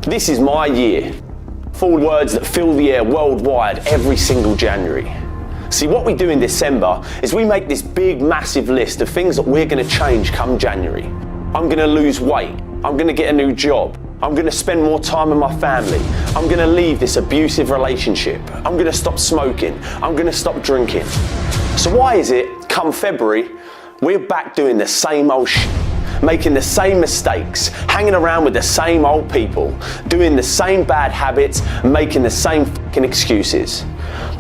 This is my year. 4 words that fill the air worldwide every single January. See, what we do in December is we make this big, massive list of things that we're going to change come January. I'm going to lose weight. I'm going to get a new job. I'm going to spend more time with my family. I'm going to leave this abusive relationship. I'm going to stop smoking. I'm going to stop drinking. So why is it, come February, we're back doing the same old shit, making the same mistakes, hanging around with the same old people, doing the same bad habits, making the same fucking excuses?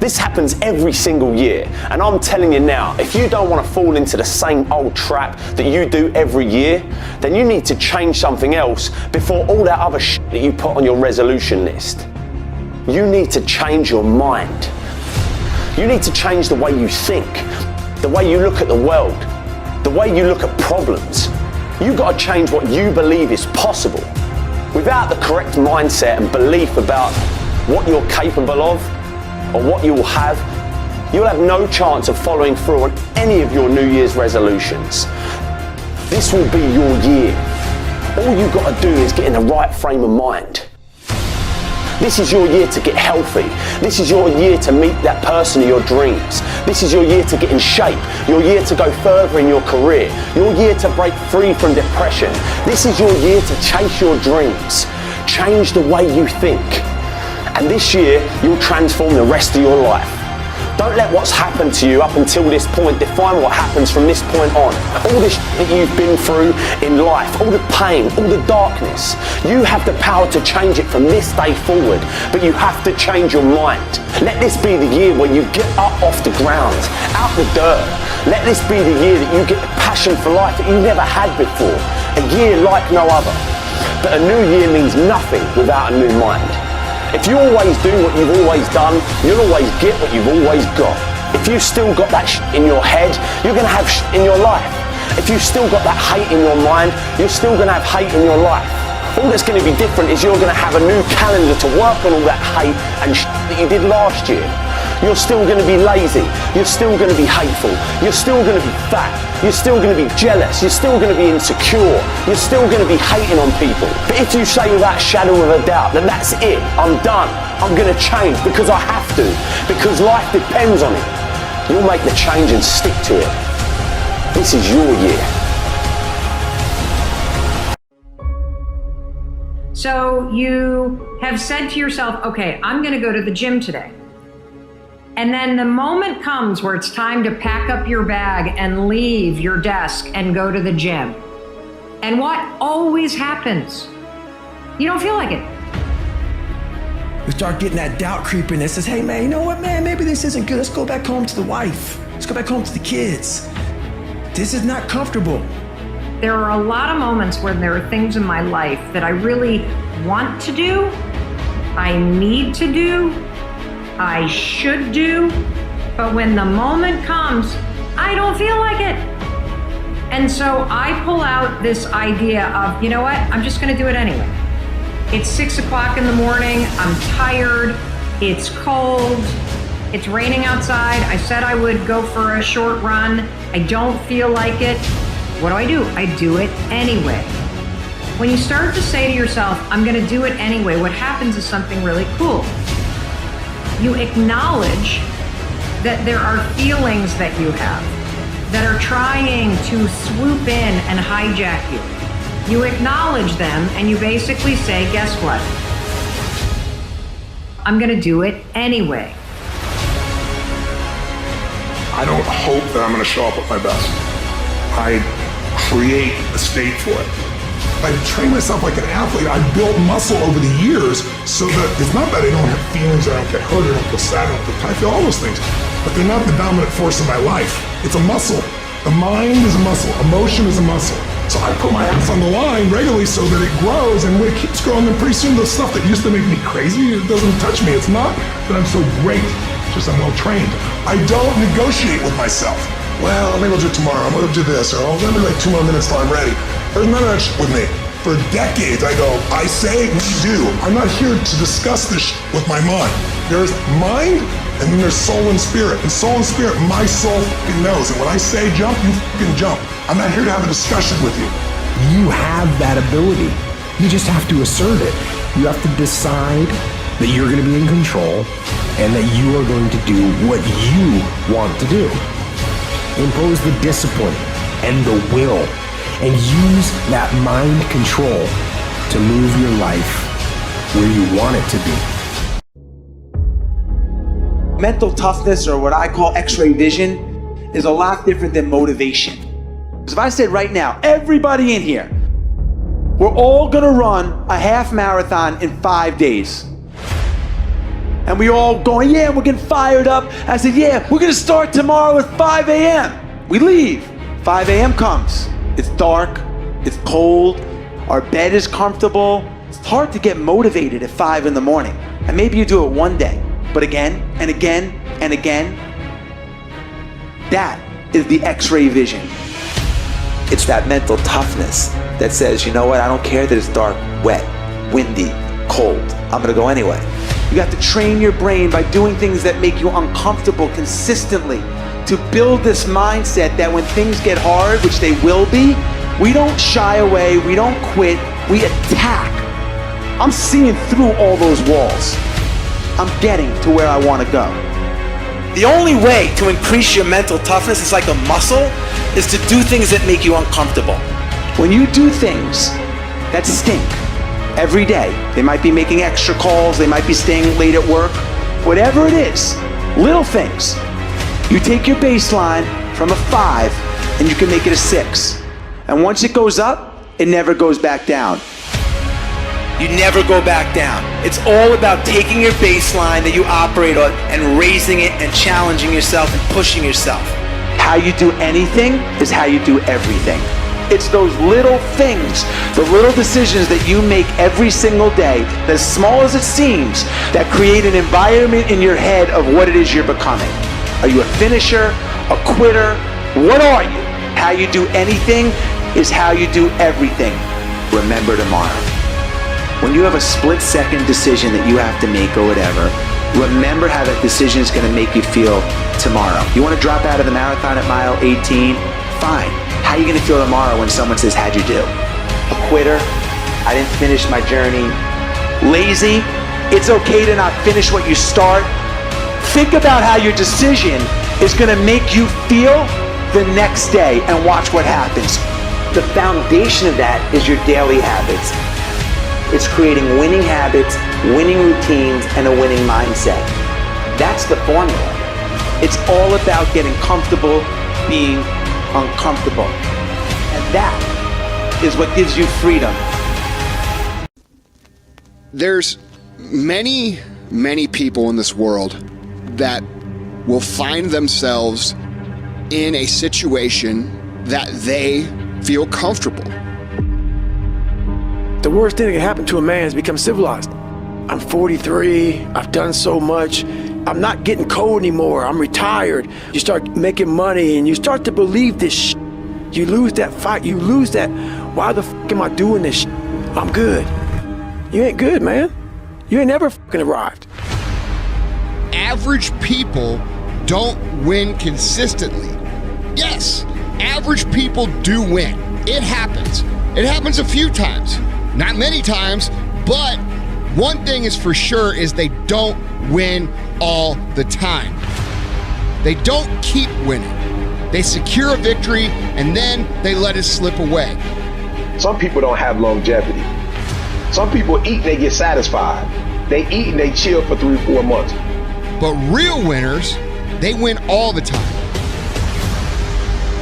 This happens every single year, and I'm telling you now, if you don't want to fall into the same old trap that you do every year, then you need to change something else before all that other shit that you put on your resolution list. You need to change your mind. You need to change the way you think, the way you look at the world, the way you look at problems. You've got to change what you believe is possible. Without the correct mindset and belief about what you're capable of, or what you will have, you'll have no chance of following through on any of your New Year's resolutions. This will be your year. All you've got to do is get in the right frame of mind. This is your year to get healthy. This is your year to meet that person of your dreams. This is your year to get in shape. Your year to go further in your career. Your year to break free from depression. This is your year to chase your dreams. Change the way you think. And this year, you'll transform the rest of your life. Don't let what's happened to you up until this point define what happens from this point on. All this that you've been through in life, all the pain, all the darkness, you have the power to change it from this day forward, but you have to change your mind. Let this be the year where you get up off the ground, out the dirt. Let this be the year that you get the passion for life that you never had before. A year like no other. But a new year means nothing without a new mind. If you always do what you've always done, you'll always get what you've always got. If you've still got that shit in your head, you're going to have shit in your life. If you've still got that hate in your mind, you're still going to have hate in your life. All that's going to be different is you're going to have a new calendar to work on all that hate and shit that you did last year. You're still going to be lazy. You're still going to be hateful. You're still going to be fat. You're still going to be jealous. You're still going to be insecure. You're still going to be hating on people. But if you say without a shadow of a doubt that that's it, I'm done, I'm going to change because I have to, because life depends on it, you'll make the change and stick to it. This is your year. So you have said to yourself, okay, I'm going to go to the gym today. And then the moment comes where it's time to pack up your bag and leave your desk and go to the gym. And what always happens? You don't feel like it. We start getting that doubt creeping that says, hey man, you know what man, maybe this isn't good. Let's go back home to the wife. Let's go back home to the kids. This is not comfortable. There are a lot of moments when there are things in my life that I really want to do, I need to do, I should do, but when the moment comes, I don't feel like it. And so I pull out this idea of, you know what, I'm just gonna do it anyway. It's 6 o'clock in the morning, I'm tired, it's cold, it's raining outside, I said I would go for a short run, I don't feel like it. What do? I do it anyway. When you start to say to yourself, I'm gonna do it anyway, what happens is something really cool. You acknowledge that there are feelings that you have that are trying to swoop in and hijack you. You acknowledge them and you basically say, guess what? I'm gonna do it anyway. I don't hope that I'm gonna show up at my best. I create a state for it. I train myself like an athlete. I built muscle over the years so that it's not that I don't have feelings, I don't get hurt, I don't feel sad, I don't feel tired, I feel all those things, but they're not the dominant force in my life. It's a muscle. The mind is a muscle. Emotion is a muscle. So I put my ass on the line regularly so that it grows, and when it keeps growing, then pretty soon the stuff that used to make me crazy, it doesn't touch me. It's not that I'm so great, it's just I'm well trained. I don't negotiate with myself. Well, maybe I'll do it tomorrow. I'm gonna do this, or I'll give me like 2 more minutes till I'm ready. There's none of that shit with me. For decades, I go, I say, we do. I'm not here to discuss this shit with my mind. There's mind, and then there's soul and spirit. And soul and spirit, my soul fucking knows. And when I say jump, you fucking jump. I'm not here to have a discussion with you. You have that ability. You just have to assert it. You have to decide that you're going to be in control and that you are going to do what you want to do. Impose the discipline and the will and use that mind control to move your life where you want it to be. Mental toughness, or what I call X-ray vision, is a lot different than motivation. Because if I said right now, everybody in here, we're all gonna run a half marathon in 5 days. And we all going, yeah, we're getting fired up. I said, yeah, we're gonna start tomorrow at 5 a.m. We leave. 5 a.m. comes. It's dark, it's cold, our bed is comfortable. It's hard to get motivated at 5 in the morning. And maybe you do it one day, but again and again and again. That is the X-ray vision. It's that mental toughness that says, you know what, I don't care that it's dark, wet, windy, cold. I'm gonna go anyway. You have to train your brain by doing things that make you uncomfortable consistently to build this mindset that when things get hard, which they will be, we don't shy away, we don't quit, we attack. I'm seeing through all those walls. I'm getting to where I want to go. The only way to increase your mental toughness, it's like a muscle, is to do things that make you uncomfortable. When you do things that stink every day, they might be making extra calls, they might be staying late at work, whatever it is, little things. You take your baseline from a 5 and you can make it a 6. And once it goes up, it never goes back down. You never go back down. It's all about taking your baseline that you operate on and raising it and challenging yourself and pushing yourself. How you do anything is how you do everything. It's those little things, the little decisions that you make every single day, as small as it seems, that create an environment in your head of what it is you're becoming. Are you a finisher, a quitter? What are you? How you do anything is how you do everything. Remember tomorrow. When you have a split-second decision that you have to make or whatever, remember how that decision is going to make you feel tomorrow. You want to drop out of the marathon at mile 18? Fine. How are you going to feel tomorrow when someone says, how'd you do? A quitter? I didn't finish my journey. Lazy? It's okay to not finish what you start. Think about how your decision is going to make you feel the next day and watch what happens. The foundation of that is your daily habits. It's creating winning habits, winning routines, and a winning mindset. That's the formula. It's all about getting comfortable being uncomfortable. And that is what gives you freedom. There's many, many people in this world that will find themselves in a situation that they feel comfortable. The worst thing that can happen to a man is become civilized. I'm 43, I've done so much. I'm not getting cold anymore, I'm retired. You start making money and you start to believe this shit. You lose that fight, you lose that, why the fuck am I doing this shit? I'm good. You ain't good, man. You ain't never fucking arrived. Average people don't win consistently. Yes, average people do win. It happens. It happens a few times. Not many times, but one thing is for sure is they don't win all the time. They don't keep winning. They secure a victory and then they let it slip away. Some people don't have longevity. Some people eat and they get satisfied. They eat and they chill for 3 or 4 months. But real winners, they win all the time.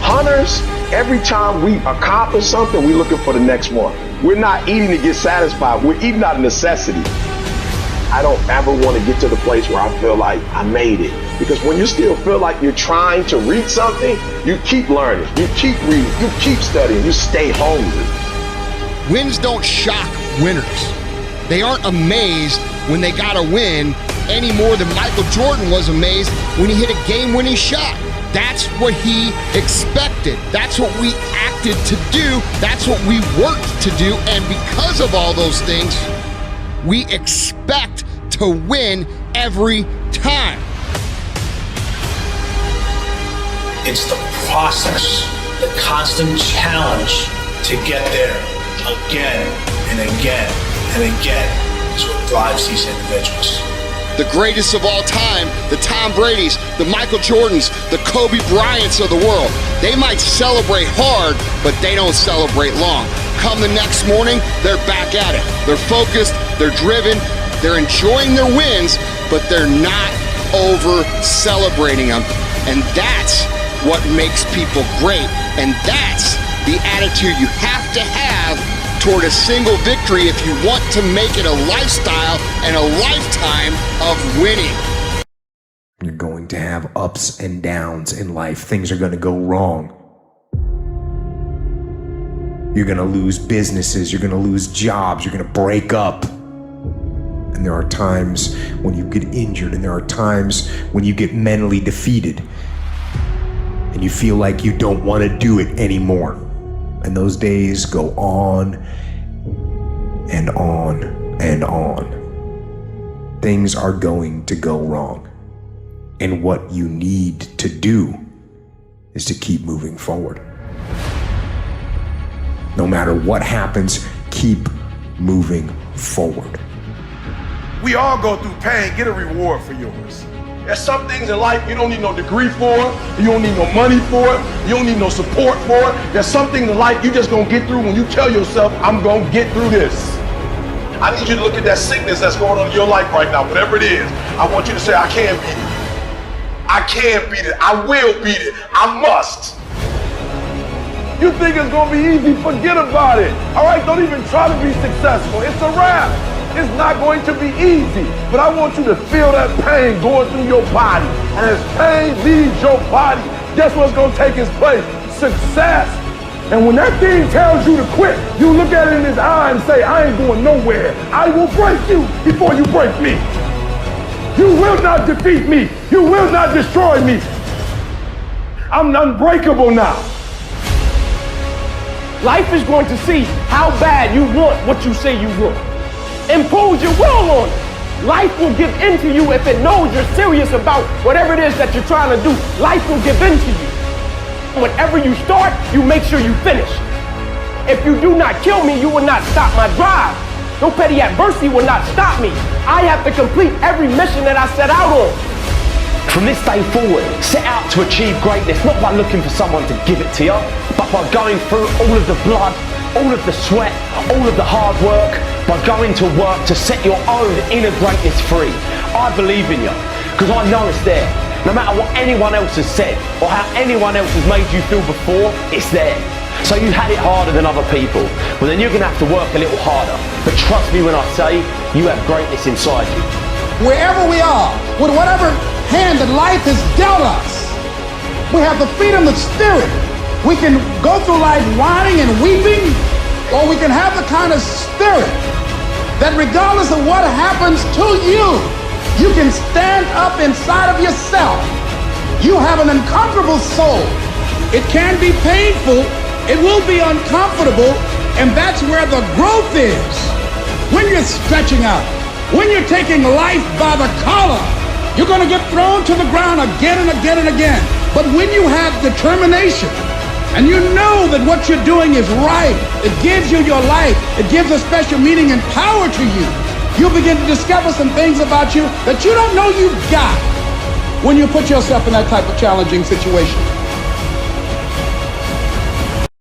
Hunters, every time we accomplish something, we're looking for the next one. We're not eating to get satisfied. We're eating out of necessity. I don't ever want to get to the place where I feel like I made it. Because when you still feel like you're trying to reach something, you keep learning, you keep reading, you keep studying, you stay hungry. Wins don't shock winners. They aren't amazed when they got a win any more than Michael Jordan was amazed when he hit a game-winning shot. That's what he expected. That's what we acted to do. That's what we worked to do. And because of all those things, we expect to win every time. It's the process, the constant challenge to get there again and again and again is what drives these individuals. The greatest of all time, the Tom Bradys, the Michael Jordans, the Kobe Bryants of the world. They might celebrate hard, but they don't celebrate long. Come the next morning, they're back at it. They're focused, they're driven, they're enjoying their wins, but they're not over celebrating them. And that's what makes people great. And that's the attitude you have to have toward a single victory if you want to make it a lifestyle and a lifetime of winning. You're going to have ups and downs in life. Things are going to go wrong. You're going to lose businesses. You're going to lose jobs. You're going to break up. And there are times when you get injured, and there are times when you get mentally defeated and you feel like you don't want to do it anymore. And those days go on and on and on. Things are going to go wrong. And what you need to do is to keep moving forward. No matter what happens, keep moving forward. We all go through pain. Get a reward for yours. There's some things in life you don't need no degree for, you don't need no money for it, you don't need no support for it. There's some things in life you just gonna get through when you tell yourself, I'm gonna get through this. I need you to look at that sickness that's going on in your life right now, whatever it is. I want you to say, I can beat it. I can beat it. I will beat it. I must. You think it's gonna be easy? Forget about it. All right, don't even try to be successful. It's a wrap. It's not going to be easy, but I want you to feel that pain going through your body. And as pain leaves your body, guess what's going to take its place? Success. And when that thing tells you to quit, you look at it in his eye and say, I ain't going nowhere. I will break you before you break me. You will not defeat me. You will not destroy me. I'm unbreakable now. Life is going to see how bad you want what you say you want. Impose your will on it. Life will give in to you if it knows you're serious about whatever it is that you're trying to do. Life will give in to you. Whenever you start, you make sure you finish. If you do not kill me, you will not stop my drive. No petty adversity will not stop me. I have to complete every mission that I set out on. From this day forward, set out to achieve greatness, not by looking for someone to give it to you, but by going through all of the blood, all of the sweat, all of the hard work, by going to work to set your own inner greatness free. I believe in you, because I know it's there. No matter what anyone else has said, or how anyone else has made you feel before, it's there. So you had it harder than other people, well then you're going to have to work a little harder. But trust me when I say, you have greatness inside you. Wherever we are, with whatever hand that life has dealt us, we have the freedom of spirit. We can go through life whining and weeping, or we can have the kind of spirit that regardless of what happens to you, you can stand up inside of yourself. You have an unconquerable soul. It can be painful, it will be uncomfortable, and that's where the growth is. When you're stretching out, when you're taking life by the collar, you're gonna get thrown to the ground again and again and again. But when you have determination, and you know that what you're doing is right, it gives you your life, it gives a special meaning and power to you, you'll begin to discover some things about you that you don't know you've got when you put yourself in that type of challenging situation.